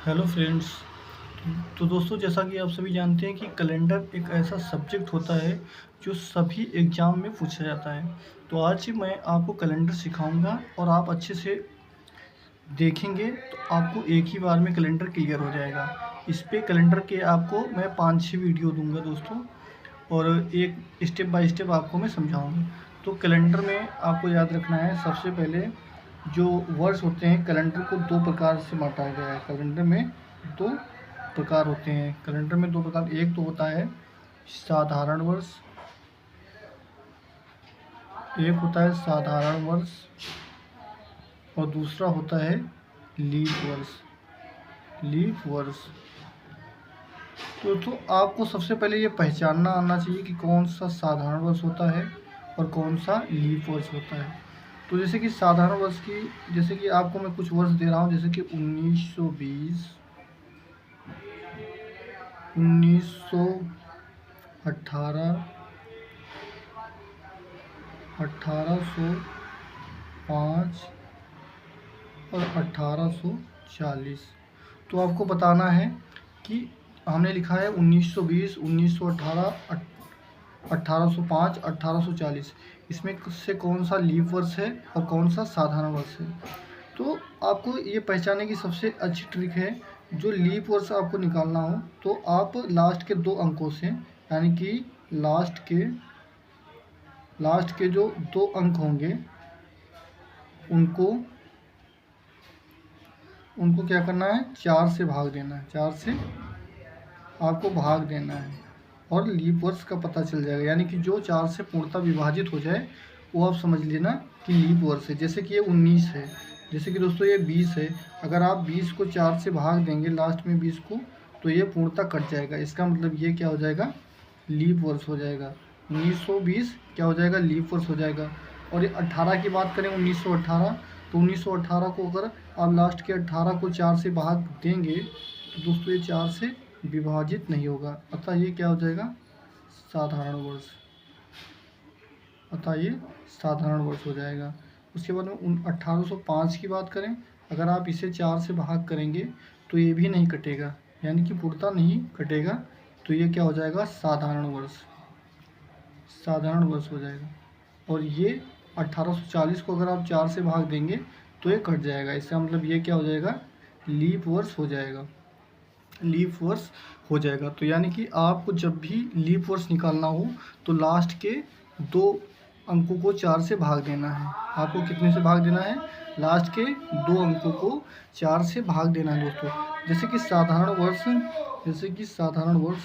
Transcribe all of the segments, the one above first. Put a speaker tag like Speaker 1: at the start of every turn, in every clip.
Speaker 1: Hello friends. तो दोस्तों, जैसा कि आप सभी जानते हैं कि कैलेंडर एक ऐसा सब्जेक्ट होता है जो सभी एग्ज़ाम में पूछा जाता है। तो आज मैं आपको कैलेंडर सिखाऊंगा और आप अच्छे से देखेंगे तो आपको एक ही बार में कैलेंडर क्लियर हो जाएगा। इस पे कैलेंडर के आपको मैं 5-6 वीडियो दूंगा दोस्तों, और एक स्टेप बाय स्टेप आपको मैं समझाऊंगा। तो कैलेंडर में आपको याद रखना है, सबसे पहले जो वर्ड्स होते हैं, कैलेंडर को दो प्रकार से बांटा गया है। कैलेंडर में दो प्रकार होते हैं। कैलेंडर में दो प्रकार, एक तो होता है साधारण वर्ष, एक होता है साधारण वर्ष और दूसरा होता है लीप वर्ष। लीप वर्ष तो आपको सबसे पहले ये पहचानना आना चाहिए कि कौन सा साधारण वर्ष होता है और कौन सा लीप वर्ष होता है। तो जैसे कि साधारण वर्ष की, जैसे कि आपको मैं कुछ वर्ष दे रहा हूँ, जैसे कि 1920, 1918, 1805 और 1840। तो आपको बताना है कि हमने लिखा है 1920, 1918, 1805, 1840, इसमें से कौन सा लीप वर्ष है और कौन सा साधारण वर्ष है। तो आपको ये पहचानने की सबसे अच्छी ट्रिक है, जो लीप वर्ष आपको निकालना हो तो आप लास्ट के दो अंकों से, यानी कि लास्ट के जो दो अंक होंगे उनको क्या करना है, 4 से भाग देना है। 4 से आपको भाग देना है और लीप वर्ष का पता चल जाएगा, यानी कि जो 4 से पूर्णतः विभाजित हो जाए वो आप समझ लेना कि लीप वर्ष है। जैसे कि ये 19 है, जैसे कि दोस्तों ये 20 है। अगर आप 20 को 4 से भाग देंगे लास्ट में 20 को, तो ये पूर्णतः कट जाएगा। इसका मतलब ये क्या हो जाएगा, लीप वर्ष हो जाएगा। 1920 क्या हो जाएगा, लीप वर्ष हो जाएगा। और ये 18 की बात करें, 1918, तो 1918 को अगर आप लास्ट के 18 को 4 से भाग देंगे तो दोस्तों ये 4 से विभाजित नहीं होगा, अतः ये क्या हो जाएगा, साधारण वर्ष। अतः ये साधारण वर्ष हो जाएगा। उसके बाद में 1805 की बात करें, अगर आप इसे 4 से भाग करेंगे तो ये भी नहीं कटेगा, यानी कि पूर्णतः नहीं कटेगा, तो ये क्या हो जाएगा, साधारण वर्ष। साधारण वर्ष हो जाएगा। और ये 1840 को अगर आप 4 से भाग देंगे तो ये कट जाएगा। इसका मतलब ये क्या हो जाएगा, लीप वर्ष हो जाएगा। लीप वर्ष हो जाएगा। तो यानी कि आपको जब भी लीप वर्ष निकालना हो तो लास्ट के दो अंकों को 4 से भाग देना है। आपको कितने से भाग देना है, लास्ट के दो अंकों को 4 से भाग देना है दोस्तों। जैसे कि साधारण वर्ष,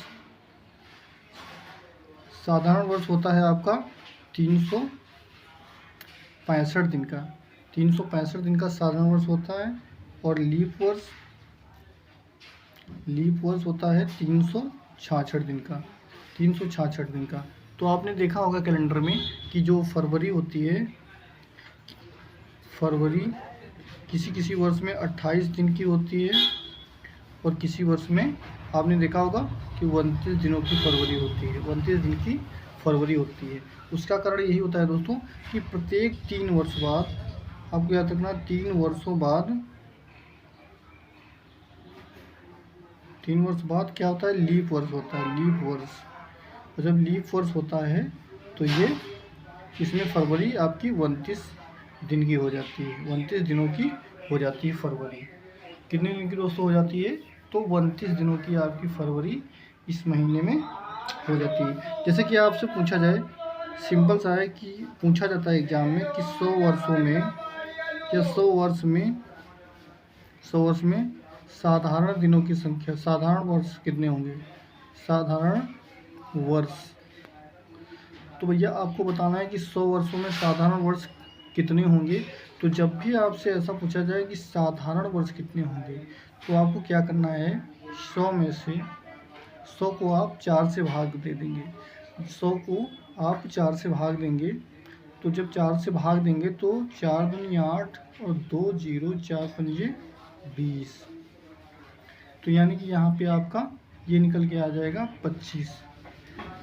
Speaker 1: साधारण वर्ष होता है आपका 365 दिन का। 365 दिन का साधारण वर्ष होता है। और लीप वर्ष होता है 366 दिन का। 366 दिन का। तो आपने देखा होगा कैलेंडर में कि जो फरवरी होती है, फरवरी किसी किसी वर्ष में 28 दिन की होती है और किसी वर्ष में आपने देखा होगा कि 29 दिनों की फरवरी होती है। 29 दिन की फरवरी होती है। उसका कारण यही होता है दोस्तों कि प्रत्येक 3 वर्ष बाद, आपको याद रखना, 3 वर्षों बाद, 3 वर्ष बाद क्या होता है, लीप वर्ष होता है। लीप वर्ष, और जब लीप वर्ष होता है तो ये इसमें फरवरी आपकी 29 दिन की हो जाती है। 29 दिनों की हो जाती है फरवरी। कितने दिन की दोस्तों हो जाती है, तो 29 दिनों की आपकी फरवरी इस महीने में हो जाती है। जैसे कि आपसे पूछा जाए, सिंपल सा है कि पूछा जाता है एग्जाम में कि 100 वर्षों में या 100 वर्ष में साधारण दिनों की संख्या, साधारण वर्ष कितने होंगे, साधारण वर्ष। तो भैया आपको बताना है कि 100 वर्षों में साधारण वर्ष कितने होंगे। तो जब भी आपसे ऐसा पूछा जाए कि साधारण वर्ष कितने होंगे, तो आपको क्या करना है, 100 में से 100 को आप 4 से भाग दे देंगे। 100 को आप 4 से भाग देंगे, तो जब 4 से भाग देंगे तो 4 दूनी 8 और 2 0, 4 पंजे 20। तो यानी कि यहाँ पे आपका ये निकल के आ जाएगा 25।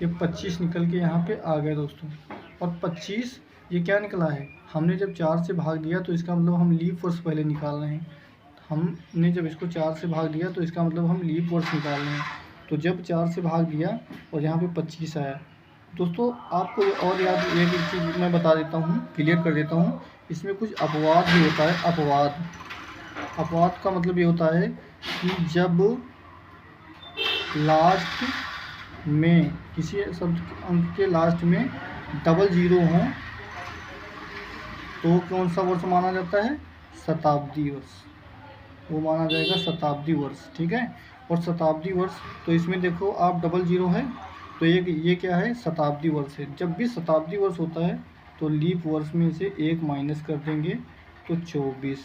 Speaker 1: ये 25 निकल के यहाँ पे आ गया दोस्तों। और 25 ये क्या निकला है, हमने जब 4 से भाग दिया तो इसका मतलब हम लीप वर्ष पहले निकाल रहे हैं। हमने जब इसको 4 से भाग दिया तो इसका मतलब हम लीप वर्ष निकाल रहे हैं। तो जब 4 से भाग दिया और यहाँ पे 25 आया। दोस्तों आपको और याद एक चीज़ मैं बता देता हूँ, क्लियर कर देता हूँ, इसमें कुछ अपवाद भी होता है। अपवाद का मतलब ये होता है कि जब लास्ट में किसी शब्द अंक के लास्ट में डबल जीरो हों तो कौन सा वर्ष माना जाता है? शताब्दी वर्ष, वो माना जाएगा शताब्दी वर्ष। ठीक है, और शताब्दी वर्ष, तो इसमें देखो आप डबल जीरो है तो ये क्या है? शताब्दी वर्ष है। जब भी शताब्दी वर्ष होता है तो लीप वर्ष में से 1 माइनस कर देंगे तो 24।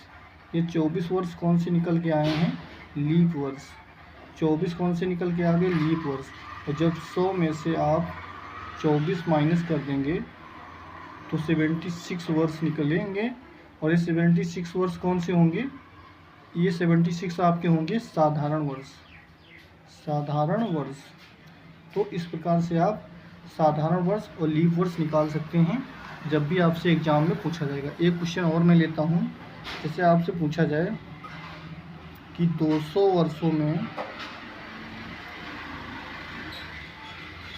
Speaker 1: ये 24 वर्ष कौन से निकल के आए हैं? लीप वर्ष। 24 कौन से निकल के आ गए? लीप वर्ष। और जब 100 में से आप 24 माइनस कर देंगे तो 76 वर्ष निकलेंगे। और ये 76 वर्ष कौन से होंगे? ये 76 आपके होंगे साधारण वर्ष। साधारण वर्ष। तो इस प्रकार से आप साधारण वर्ष और लीप वर्ष निकाल सकते हैं जब भी आपसे एग्जाम में पूछा जाएगा। एक क्वेश्चन और मैं लेता हूँ, जैसे आपसे पूछा जाए कि 200 वर्षों में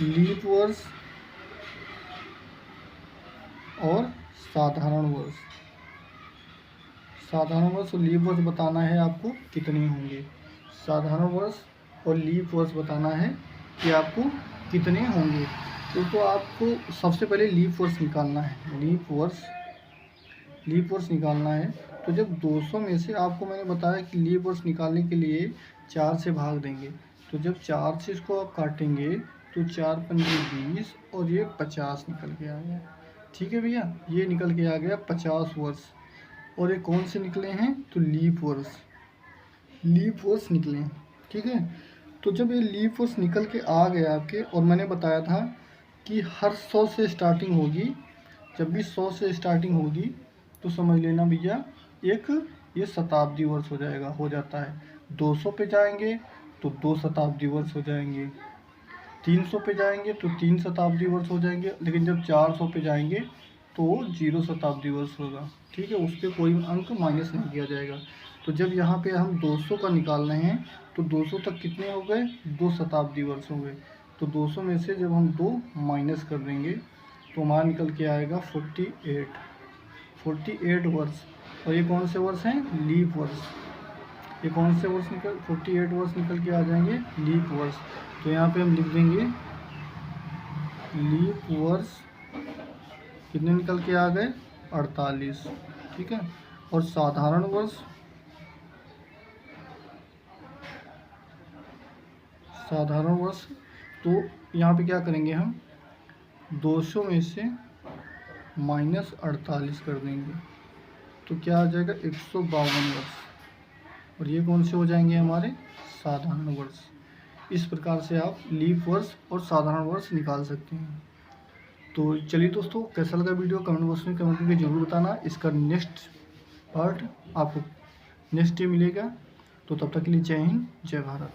Speaker 1: लीप वर्ष और साधारण वर्ष, और लीप वर्ष बताना है आपको कितने होंगे। साधारण वर्ष और लीप वर्ष बताना है कि आपको कितने होंगे। तो आपको सबसे पहले लीप वर्ष निकालना है। लीप वर्ष निकालना है। तो जब 200 में से आपको मैंने बताया कि लीप वर्ष निकालने के लिए 4 से भाग देंगे। तो जब 4 से इसको आप काटेंगे तो 4 पंजे 20 और ये 50 निकल के आ गया। ठीक है भैया, ये निकल के आ गया 50 वर्ष। और ये कौन से निकले हैं? तो लीप वर्ष निकले हैं। ठीक है, तो जब ये लीप वर्ष निकल के आ गए आपके, और मैंने बताया था कि हर 100 से स्टार्टिंग होगी। जब भी 100 से स्टार्टिंग होगी तो समझ लेना भैया एक ये शताब्दी वर्ष हो जाता है। 200 पे जाएंगे तो 2 शताब्दी वर्ष हो जाएंगे। 300 पे जाएंगे तो 3 शताब्दी वर्ष हो जाएंगे। लेकिन जब 400 पे जाएंगे तो 0 शताब्दी वर्ष होगा। ठीक है, उस पर कोई अंक माइनस नहीं किया जाएगा। तो जब यहाँ पे हम 200 का निकाल रहे हैं तो 200 तक कितने हो गए? 2 शताब्दी वर्ष हो गए। तो 200 में से जब हम 2 माइनस कर देंगे तो हमारा निकल के आएगा 48 वर्ष। और ये कौन से वर्ष हैं? लीप वर्ष। ये कौन से वर्ष 48 वर्ष निकल के आ जाएंगे? लीप वर्ष। तो यहाँ पे हम लिख देंगे लीप वर्ष कितने निकल के आ गए? 48। ठीक है, और साधारण वर्ष तो यहाँ पे क्या करेंगे हम? 200 में से माइनस 48 कर देंगे तो क्या आ जाएगा? 152 वर्ष। और ये कौन से हो जाएंगे? हमारे साधारण वर्ष। इस प्रकार से आप लीप वर्ष और साधारण वर्ष निकाल सकते हैं। तो चलिए दोस्तों, कैसा लगा वीडियो कमेंट बॉक्स में कमेंट करके जरूर बताना। इसका नेक्स्ट पार्ट आपको नेक्स्ट डे मिलेगा। तो तब तक के लिए जय हिंद, जय भारत।